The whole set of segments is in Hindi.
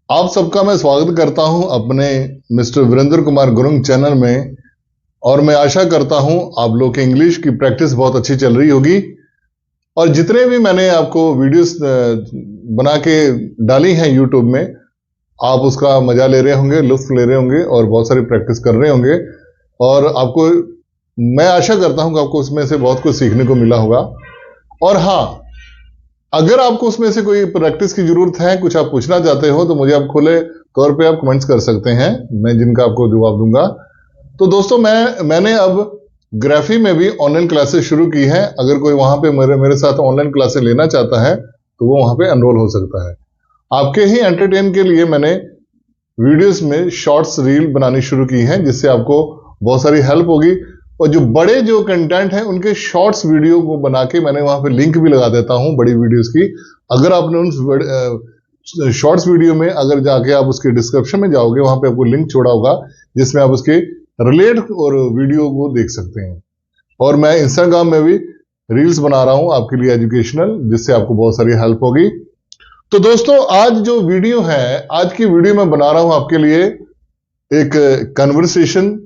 आप सबका मैं स्वागत करता हूं अपने मिस्टर वीरेंद्र कुमार गुरुंग चैनल में। और मैं आशा करता हूं आप लोग की इंग्लिश की प्रैक्टिस बहुत अच्छी चल रही होगी। और जितने भी मैंने आपको वीडियोस बना के डाली हैं यूट्यूब में, आप उसका मजा ले रहे होंगे, लुत्फ ले रहे होंगे और बहुत सारी प्रैक्टिस कर रहे होंगे। और आपको मैं आशा करता हूं कि आपको उसमें से बहुत कुछ सीखने को मिला होगा। और हाँ, अगर आपको उसमें से कोई प्रैक्टिस की जरूरत है, कुछ आप पूछना चाहते हो, तो मुझे आप खुले तौर पे आप कमेंट्स कर सकते हैं, मैं जिनका आपको जवाब दूंगा। तो दोस्तों मैंने अब ग्राफी में भी ऑनलाइन क्लासेस शुरू की हैं। अगर कोई वहां पे मेरे साथ ऑनलाइन क्लासेस लेना चाहता है तो वो वहां पे एनरोल हो सकता है। आपके ही एंटरटेन के लिए मैंने वीडियोस में शॉर्ट्स रील बनानी शुरू की है, जिससे आपको बहुत सारी हेल्प होगी। और जो बड़े जो कंटेंट हैं उनके शॉर्ट्स वीडियो को बना के मैंने वहां पे लिंक भी लगा देता हूं बड़ी वीडियोस की। अगर आपने उन शॉर्ट्स वीडियो में अगर जाके आप उसके डिस्क्रिप्शन में जाओगे, वहां पे आपको लिंक छोड़ा होगा जिसमें आप उसके रिलेट और वीडियो को देख सकते हैं। और मैं इंस्टाग्राम में भी रील्स बना रहा हूं आपके लिए एजुकेशनल, जिससे आपको बहुत सारी हेल्प होगी। तो दोस्तों, आज जो वीडियो है, आज की वीडियो मैं बना रहा हूं आपके लिए एक कन्वर्सेशन।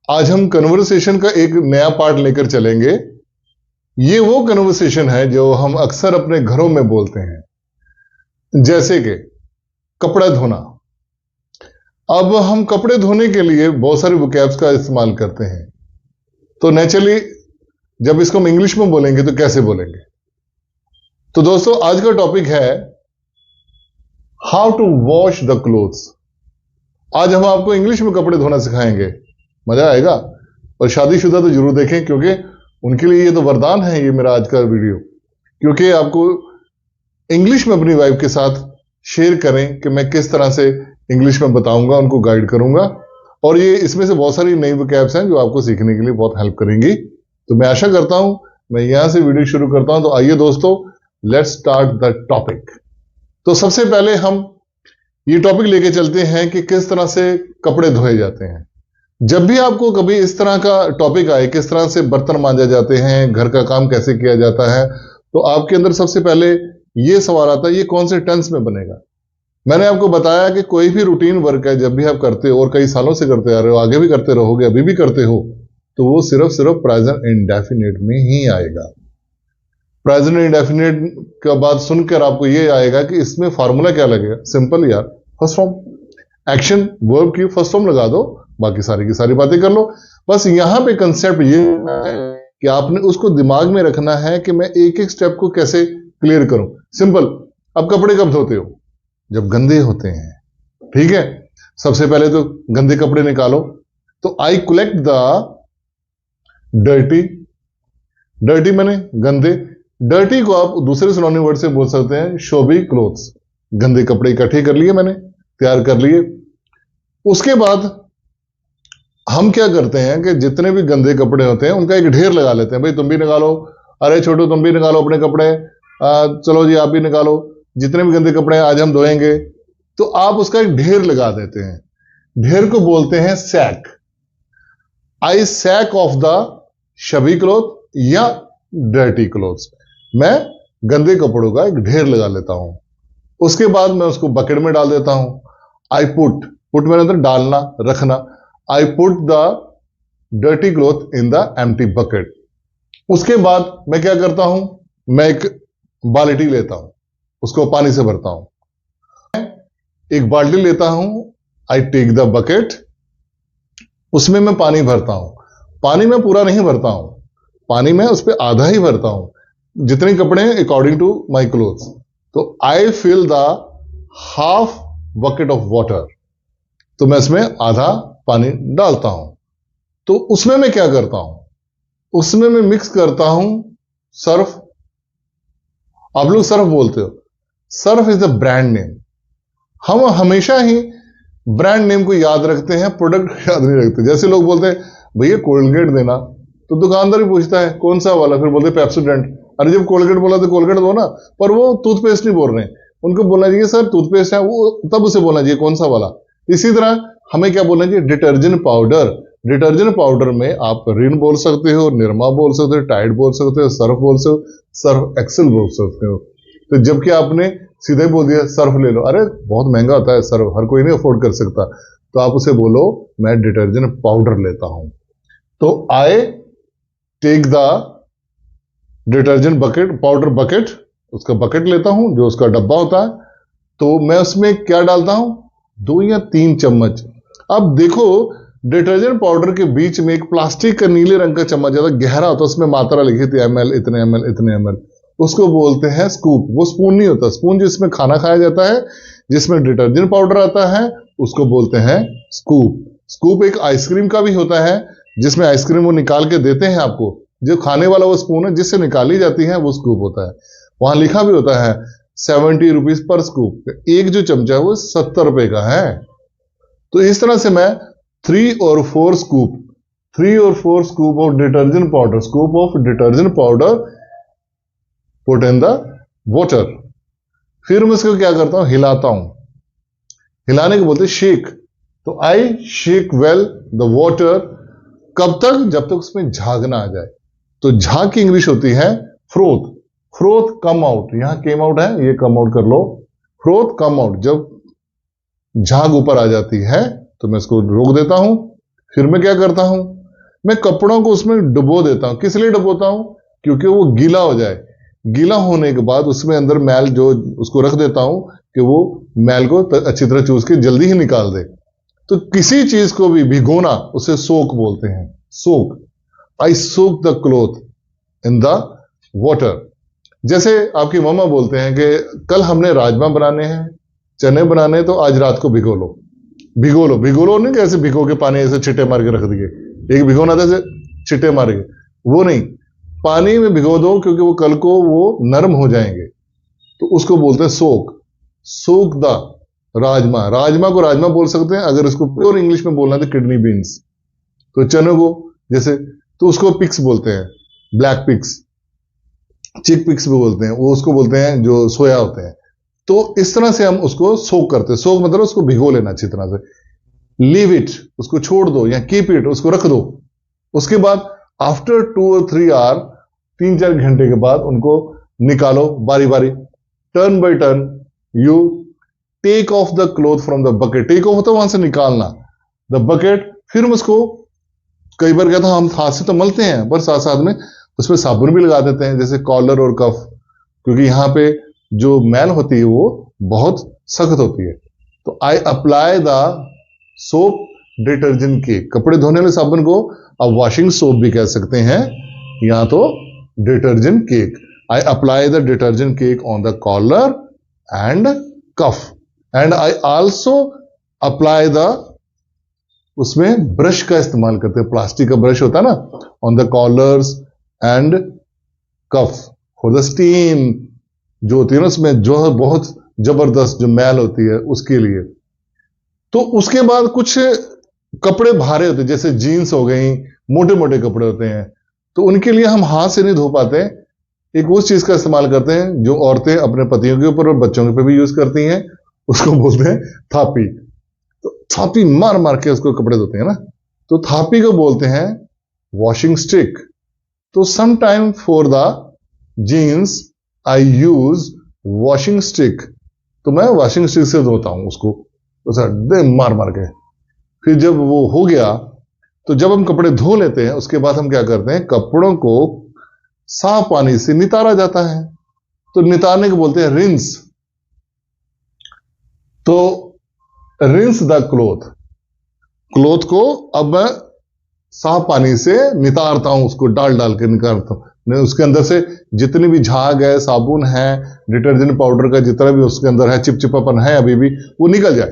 आज हम कन्वर्सेशन का एक नया पार्ट लेकर चलेंगे। ये वो कन्वर्सेशन है जो हम अक्सर अपने घरों में बोलते हैं, जैसे कि कपड़ा धोना। अब हम कपड़े धोने के लिए बहुत सारे वोकैब्स का इस्तेमाल करते हैं, तो नेचुरली जब इसको हम इंग्लिश में बोलेंगे तो कैसे बोलेंगे। तो दोस्तों, आज का टॉपिक है how to wash the clothes. आज हम आपको इंग्लिश में कपड़े धोना सिखाएंगे, मजा आएगा। और शादीशुदा तो जरूर देखें, क्योंकि उनके लिए ये तो वरदान है ये मेरा आज का वीडियो। क्योंकि आपको इंग्लिश में अपनी वाइफ के साथ शेयर करें कि मैं किस तरह से इंग्लिश में बताऊंगा, उनको गाइड करूंगा। और ये इसमें से बहुत सारी नई वोकैब्स हैं जो आपको सीखने के लिए बहुत हेल्प करेंगी। तो मैं आशा करता हूं, मैं यहां से वीडियो शुरू करता हूं। तो आइए दोस्तों, लेट्स स्टार्ट द टॉपिक। तो सबसे पहले हम ये टॉपिक लेके चलते हैं कि किस तरह से कपड़े धोए जाते हैं। जब भी आपको कभी इस तरह का टॉपिक आए, किस तरह से बर्तन मांजे जाते हैं, घर का काम कैसे किया जाता है, तो आपके अंदर सबसे पहले ये सवाल आता है, ये कौन से टेंस में बनेगा। मैंने आपको बताया कि कोई भी रूटीन वर्क है, जब भी आप करते हो और कई सालों से करते आ रहे हो, आगे भी करते रहोगे, अभी भी करते हो, तो वो सिर्फ प्रेजेंट इंडेफिनिट में ही आएगा। प्रेजेंट इंडेफिनिट का बात सुनकर आपको ये आएगा कि इसमें फॉर्मूला क्या लगेगा। सिंपल यार, फर्स्ट फॉर्म एक्शन वर्ब की फर्स्ट फॉर्म लगा दो, बाकी सारी की सारी बातें कर लो। बस यहां पे कंसेप्ट ये है कि आपने उसको दिमाग में रखना है कि मैं एक एक स्टेप को कैसे क्लियर करूं। सिंपल, अब कपड़े कब धोते हो? जब गंदे होते हैं, ठीक है। सबसे पहले तो गंदे कपड़े निकालो। तो I collect the dirty. Dirty मैंने गंदे। डर्टी को आप दूसरे सिनोनिम वर्ड से बोल सकते हैं शोबी क्लोथ्स। गंदे कपड़े इकट्ठे कर लिए, मैंने तैयार कर लिए। उसके बाद हम क्या करते हैं कि जितने भी गंदे कपड़े होते हैं उनका एक ढेर लगा लेते हैं। भाई तुम भी निकालो, अरे छोटू तुम भी निकालो अपने कपड़े, चलो जी आप भी निकालो, जितने भी गंदे कपड़े हैं आज हम धोएंगे। तो आप उसका एक ढेर लगा देते हैं। ढेर को बोलते हैं sack. A sack of the shabby cloth या डर्टी क्लोथ्स। मैं गंदे कपड़ों का एक ढेर लगा लेता हूं। उसके बाद मैं उसको बकेट में डाल देता हूं। आई पुट मैंने अंदर डालना, रखना। I put the dirty cloth in the empty bucket. उसके बाद मैं क्या करता हूं, मैं एक बाल्टी लेता हूं, उसको पानी से भरता हूं। एक बाल्टी लेता हूं, आई टेक द बकेट, उसमें मैं पानी भरता हूं। पानी में पूरा नहीं भरता हूं, पानी में उस पर आधा ही भरता हूं, जितने कपड़े हैं अकॉर्डिंग टू माई क्लोथ्स। तो I fill the half bucket of water. तो मैं इसमें आधा पानी डालता हूं। तो उसमें मैं क्या करता हूं, उसमें मैं मिक्स करता हूं सर्फ। आप लोग सर्फ बोलते हो, Surf is a brand name. हम हमेशा ही ब्रांड नेम को याद रखते हैं, प्रोडक्ट याद नहीं रखते। जैसे लोग बोलते हैं भैया कोलगेट देना, तो दुकानदार भी पूछता है कौन सा वाला, फिर बोलते पेप्सोडेंट। अरे जब कोलगेट बोला तो कोलगेट दो ना, पर वो टूथपेस्ट नहीं बोल रहे हैं, उनको बोलना चाहिए सर टूथपेस्ट है वो, तब उसे बोलना चाहिए कौन सा वाला। इसी तरह हमें क्या बोलना चाहिए, डिटर्जेंट पाउडर। डिटर्जेंट पाउडर में आप रिन बोल सकते हो, निरमा बोल सकते हो, टाइड बोल सकते हो, सर्फ बोल सकते हो, सर्फ एक्सेल बोल सकते हो। तो जबकि आपने सीधा ही बोल दिया सर्फ ले लो, अरे बहुत महंगा होता है सर्फ, हर कोई नहीं अफोर्ड कर सकता। तो आप उसे बोलो मैं डिटर्जेंट पाउडर लेता हूं। तो I take the detergent bucket, powder bucket, उसका बकेट लेता हूं जो उसका डब्बा होता है। तो मैं उसमें क्या डालता हूं, 2 या 3 चम्मच। अब देखो डिटर्जेंट पाउडर के बीच में एक प्लास्टिक का नीले रंग का चम्मच ज्यादा गहरा होता है, उसमें मात्रा लिखी थी ml, इतने ml, इतने ml, उसको बोलते हैं स्कूप। वो स्पून नहीं होता, स्पून जिसमें खाना खाया जाता है, जिसमें डिटर्जेंट पाउडर आता है, उसको बोलते हैं स्कूप। स्कूप एक आइसक्रीम का भी होता है, जिसमें आइसक्रीम वो निकाल के देते हैं आपको, जो खाने वाला वो स्पून है जिससे निकाली जाती है वो स्कूप होता है। वहां लिखा भी होता है 70 रुपीज पर स्कूप, एक जो चमचा है वो 70 रुपए का है। तो इस तरह से मैं 3 और 4 scoop of detergent powder, scoop of detergent powder put in the water. फिर मैं इसको क्या करता हूं, हिलाता हूं। हिलाने को बोलते शेक। तो आई शेक वेल द वाटर, कब तक, जब तक उसमें झाग ना आ जाए। तो झाग की इंग्लिश होती है फ्रोथ। फ्रोथ कम आउट, यहां केम आउट है, ये कम आउट कर लो। फ्रोथ कम आउट, जब झाग ऊपर आ जाती है तो मैं इसको रोक देता हूं। फिर मैं क्या करता हूं, मैं कपड़ों को उसमें डुबो देता हूं। किस लिए डुबोता हूं, क्योंकि वो गीला हो जाए। गीला होने के बाद उसमें अंदर मैल जो, उसको रख देता हूं कि वो मैल को अच्छी तरह चूस के जल्दी ही निकाल दे। तो किसी चीज को भी भिगोना उसे सोक बोलते हैं, soak. I soak the cloth in the water. जैसे आपकी मम्मा बोलते हैं कि कल हमने राजमा बनाने हैं, चने बनाने हैं, तो आज रात को भिगो लो। भिगो लो, भिगो लो नहीं कैसे भिगो के पानी ऐसे छिट्टे मार के रख दिए, एक भिगोना था ऐसे छिट्टे मार के, वो नहीं, पानी में भिगो दो, क्योंकि वो कल को वो नरम हो जाएंगे। तो उसको बोलते हैं सोक। सोक द राजमा, राजमा को राजमा बोल सकते हैं। अगर उसको प्योर इंग्लिश में बोलना है तो किडनी बीन्स। तो चनों को जैसे, तो उसको पिक्स बोलते हैं, ब्लैक पिक्स, चिक पिक्स भी बोलते हैं, वो उसको बोलते हैं जो सोया होते हैं। तो इस तरह से हम उसको सोक करते हैं। सोक मतलब उसको भिगो लेना अच्छी तरह से। लीव इट, उसको छोड़ दो, या कीप इट, उसको रख दो। उसके बाद आफ्टर 2 और 3 आवर, 3-4 घंटे के बाद उनको निकालो बारी बारी, turn by turn. You take off the cloth from the bucket. Take off होता है वहां से निकालना, द बकेट। फिर हम उसको, कई बार क्या था, हम हाथ से तो मलते हैं, पर साथ साथ में उसमें साबुन भी लगा देते हैं, जैसे कॉलर और कफ, क्योंकि यहां पे जो मैल होती है वो बहुत सख्त होती है। तो I apply the soap detergent cake, कपड़े धोने वाले साबुन को आप वॉशिंग सोप भी कह सकते हैं, या तो detergent cake. I apply the detergent cake on the collar and cuff, and I also apply the, उसमें ब्रश का इस्तेमाल करते हैं, प्लास्टिक का ब्रश होता है ना, on the collars and cuff for the steam, जो होती है ना उसमें जो है बहुत जबरदस्त जो मैल होती है उसके लिए। तो उसके बाद कुछ कपड़े भारे होते हैं, जैसे जीन्स हो गई, मोटे मोटे कपड़े होते हैं, तो उनके लिए हम हाथ से नहीं धो पाते। एक उस चीज का इस्तेमाल करते हैं जो औरतें अपने पतियों के ऊपर और बच्चों के ऊपर भी यूज करती हैं, उसको बोलते हैं थापी। तो थापी मार मार के उसको कपड़े धोते हैं ना, तो थापी को बोलते हैं वॉशिंग स्टिक। तो some time for the jeans I use washing stick, तो मैं वॉशिंग स्टिक से धोता हूं उसको, दे मार मार के। फिर जब वो हो गया, तो जब हम कपड़े धो लेते हैं उसके बाद हम क्या करते हैं, कपड़ों को साफ पानी से नितारा जाता है। तो नितारने को बोलते हैं रिंस। तो रिंस द क्लोथ, क्लोथ को अब मैं साफ पानी से नितारता हूं, उसको डाल डाल के निकालता हूं, उसके अंदर से जितनी भी झाग है, साबुन है, डिटर्जेंट पाउडर का जितना भी उसके अंदर है, चिपचिपापन है अभी भी, वो निकल जाए।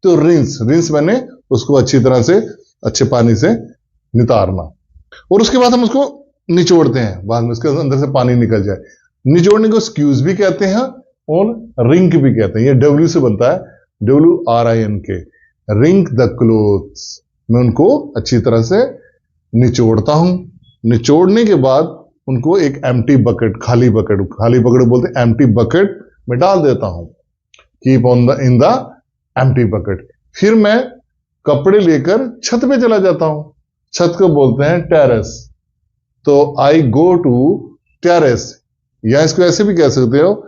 तो रिंस, रिंस मैंने उसको अच्छी तरह से अच्छे पानी से नितारना, और उसके बाद हम उसको निचोड़ते हैं, बाद में उसके अंदर से पानी निकल जाए। निचोड़ने को स्क्यूज भी कहते हैं और रिंक भी कहते हैं। ये डब्ल्यू से बनता है, WRINK, रिंक द क्लोथ्स। मैं उनको अच्छी तरह से निचोड़ता हूं। निचोड़ने के बाद उनको एक एम्प्टी बकेट, खाली बकेट बोलते हैं, एम्प्टी बकेट में डाल देता हूं। Keep on the in the empty bucket. फिर मैं कपड़े लेकर छत पे चला जाता हूं। छत को बोलते हैं टेरेस। तो आई गो टू टेरेस, या इसको ऐसे भी कह सकते हो,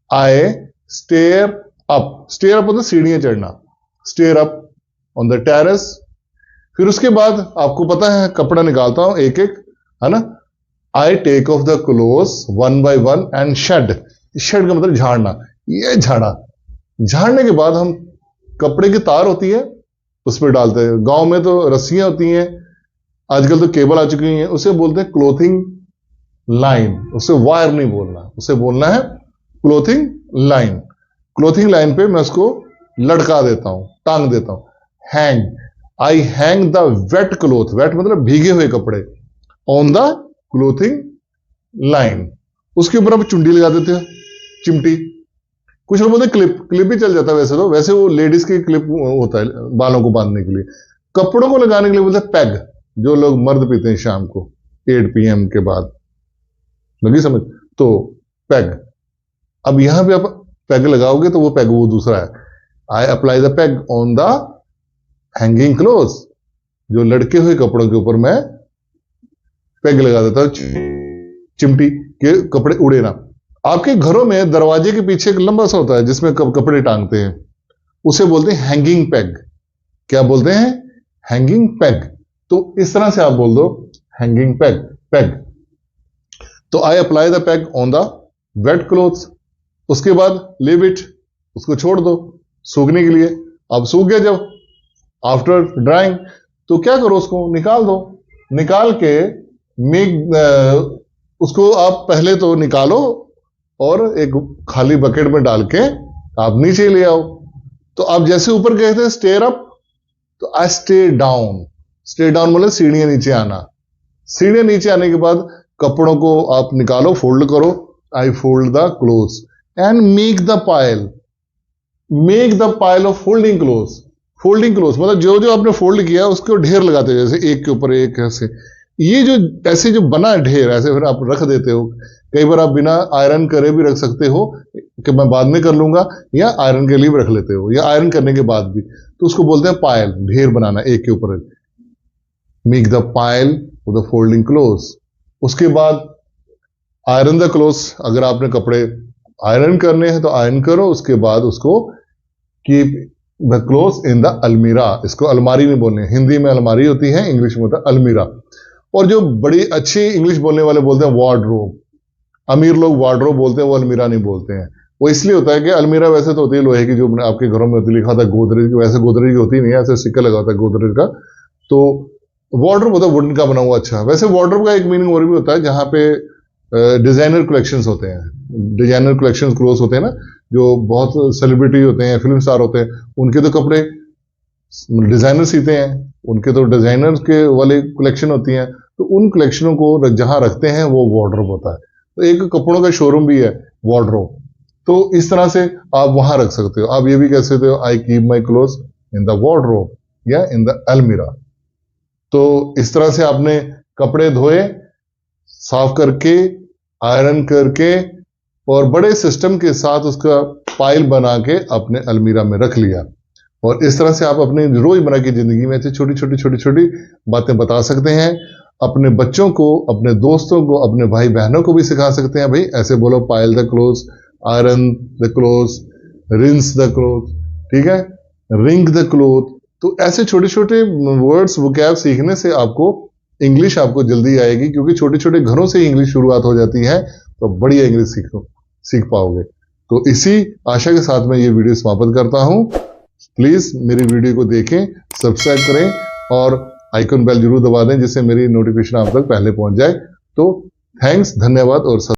I stair up, stair up मतलब सीढ़ियां चढ़ना, stair up on the terrace. फिर उसके बाद आपको पता है कपड़ा निकालता हूं एक एक, है ना। I take off the clothes one by one and shade, shade का मतलब झाड़ना, ये झाड़ा। झाड़ने के बाद हम कपड़े की तार होती है उस पर डालते हैं, गांव में तो रस्सियां होती हैं, आजकल तो केबल आ चुकी हैं, उसे बोलते हैं क्लोथिंग लाइन, उसे वायर नहीं बोलना, उसे बोलना है क्लोथिंग लाइन। क्लोथिंग लाइन पे मैं उसको लटका देता हूं, टांग देता हूं। Hang, I hang the wet cloth, wet मतलब भीगे हुए कपड़े, ऑन द क्लोथिंग लाइन। उसके ऊपर आप चुंडी लगा देते हैं, चिमटी। कुछ लोग बोलते हैं क्लिप, क्लिप भी चल जाता है वैसे तो, वैसे वो लेडीज की क्लिप होता है बालों को बांधने के लिए। कपड़ों को लगाने के लिए बोलते हैं पैग, जो लोग मर्द पीते हैं शाम को 8 PM के बाद, लगी समझ, तो पैग। अब यहां पे आप पैग लगाओगे तो वो पैग वो दूसरा है। आई apply the peg on the hanging clothes, जो लटके हुए कपड़ों के ऊपर मैं पैग लगा देता हूं, चिमटी के कपड़े उड़े ना। आपके घरों में दरवाजे के पीछे एक लंबा सा होता है जिसमें कपड़े टांगते हैं, उसे बोलते हैं हैंगिंग पैग। क्या बोलते हैं? Hanging peg. तो इस तरह से आप बोल दो हैंगिंग पैग, पैग। तो I apply the peg on the wet clothes. उसके बाद लीव इट, उसको छोड़ दो सूखने के लिए। अब सूख गया जब, आफ्टर ड्राइंग, तो क्या करो, उसको निकाल दो। निकाल के उसको आप पहले तो निकालो और एक खाली बकेट में डाल के आप नीचे ले आओ। तो आप जैसे ऊपर गए थे स्टेयर अप, तो I stay down, stay down मतलब सीढ़ियां नीचे आना। सीढ़ियां नीचे आने के बाद कपड़ों को आप निकालो, फोल्ड करो। I fold the clothes and make the pile, make the pile of folding clothes. Folding clothes मतलब जो जो आपने फोल्ड किया उसको ढेर लगाते हो, जैसे एक के ऊपर एक ऐसे। ये जो ऐसे जो बना ढेर, ऐसे फिर आप रख देते हो। कई बार आप बिना आयरन करे भी रख सकते हो कि मैं बाद में कर लूंगा, या आयरन के लिए भी रख लेते हो, या आयरन करने के बाद भी। तो उसको बोलते हैं पायल, ढेर बनाना एक के ऊपर एक। Make the Payal of the folding clothes. उसके बाद आयरन द क्लोथ्स, अगर आपने कपड़े आयरन करने हैं तो आयरन करो। उसके बाद उसको keep the clothes in the अलमीरा। इसको अलमारी नहीं बोलने, हिंदी में अलमारी होती है, इंग्लिश में होता है अलमीरा। और जो बड़ी अच्छी इंग्लिश बोलने वाले बोलते हैं वार्डरोब। अमीर लोग वार्डरोब बोलते हैं, वो अलमीरा नहीं बोलते हैं। वो इसलिए होता है कि अलमीरा वैसे तो होती है लोहे की, जो आपके घरों में होती, लिखा था गोदरेज की, वैसे गोदरेज की होती नहीं है, ऐसे सिक्का लगा होता है गोदरेज का। तो वार्डरोब होता है वुडन का बना हुआ। अच्छा, वैसे वार्डरोब का एक मीनिंग और भी होता है, जहां पे डिजाइनर कलेक्शंस होते हैं, डिजाइनर कलेक्शंस क्लोथ्स होते हैं ना, जो बहुत सेलिब्रिटी होते हैं, फिल्म स्टार होते हैं, उनके तो कपड़े डिजाइनर सीते हैं, उनके तो डिजाइनर के वाले कलेक्शन होती हैं। तो उन कलेक्शनों को जहां रखते हैं वो वार्डरोब होता है। तो एक कपड़ों का शोरूम भी है वार्डरोब। तो इस तरह से आप वहां रख सकते हो। आप ये भी कह सकते हो I keep my clothes in the wardrobe या इन द अलमीरा। तो इस तरह से आपने कपड़े धोए, साफ करके, आयरन करके, और बड़े सिस्टम के साथ उसका पाइल बना के अपने अलमीरा में रख लिया। और इस तरह से आप अपनी रोजमर्रा की जिंदगी में ऐसी छोटी छोटी बातें बता सकते हैं। अपने बच्चों को, अपने दोस्तों को, अपने भाई बहनों को भी सिखा सकते हैं, भाई ऐसे बोलो, pile the clothes, iron the clothes, rinse the cloth, ठीक है, रिंग द क्लोथ। तो ऐसे छोटे छोटे वर्ड्स, वोकैब सीखने से आपको इंग्लिश आपको जल्दी आएगी, क्योंकि छोटे छोटे घरों से इंग्लिश शुरुआत हो जाती है, तो बढ़िया इंग्लिश सीख पाओगे। तो इसी आशा के साथ मैं ये वीडियो समाप्त करता हूं। प्लीज मेरी वीडियो को देखें, सब्सक्राइब करें और आइकन बेल जरूर दबा दें, जिससे मेरी नोटिफिकेशन आप तक पहले पहुंच जाए। तो थैंक्स, धन्यवाद और